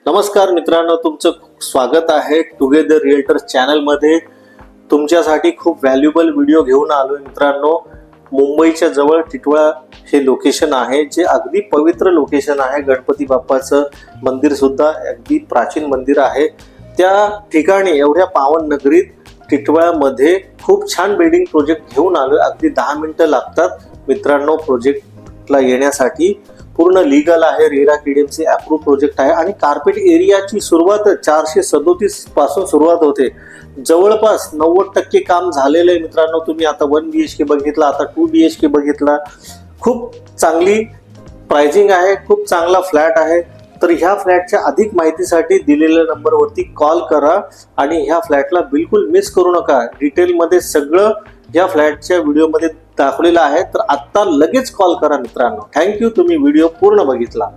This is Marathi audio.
नमस्कार मित्रांनो, तुमचं स्वागत आहे टुगेदर रिअल्टर चॅनलमध्ये। तुमच्यासाठी खूप व्हॅल्युएबल व्हिडिओ घेऊन आलोय मित्रांनो। मुंबईच्या जवळ टिटवाळा हे लोकेशन आहे, जे अगदी पवित्र लोकेशन आहे। गणपती बाप्पाचं मंदिर सुद्धा अगदी प्राचीन मंदिर आहे। त्या ठिकाणी एवढ्या पावन नगरीत टिटवाळामध्ये खूप छान बिल्डिंग प्रोजेक्ट घेऊन आलोय। अगदी 10 मिनिटं लागतात मित्रांनो प्रोजेक्टला येण्यासाठी। पूर्ण लीगल आहे, रेरा KDMC अप्रूव्ह प्रोजेक्ट आहे आणि कार्पेट एरियाची सुरुवात 437 पासून सुरुवात होते। जवळपास 90% काम झालेलं आहे मित्रांनो। तुम्ही आता 1 BHK बघितला, आता 2 BHK बघितला। खूप चांगली प्राइसिंग आहे, खूप चांगला फ्लॅट आहे। तर ह्या फ्लॅटच्या अधिक माहितीसाठी दिलेल्या नंबरवरती कॉल करा आणि ह्या फ्लॅटला बिलकुल मिस करू नका। डिटेलमध्ये सगळं या फ्लॅटच्या व्हिडिओमध्ये दाखवलेलं आहे। तर आता लगेच कॉल करा मित्रांनो। थँक्यू, तुम्ही व्हिडिओ पूर्ण बघितला।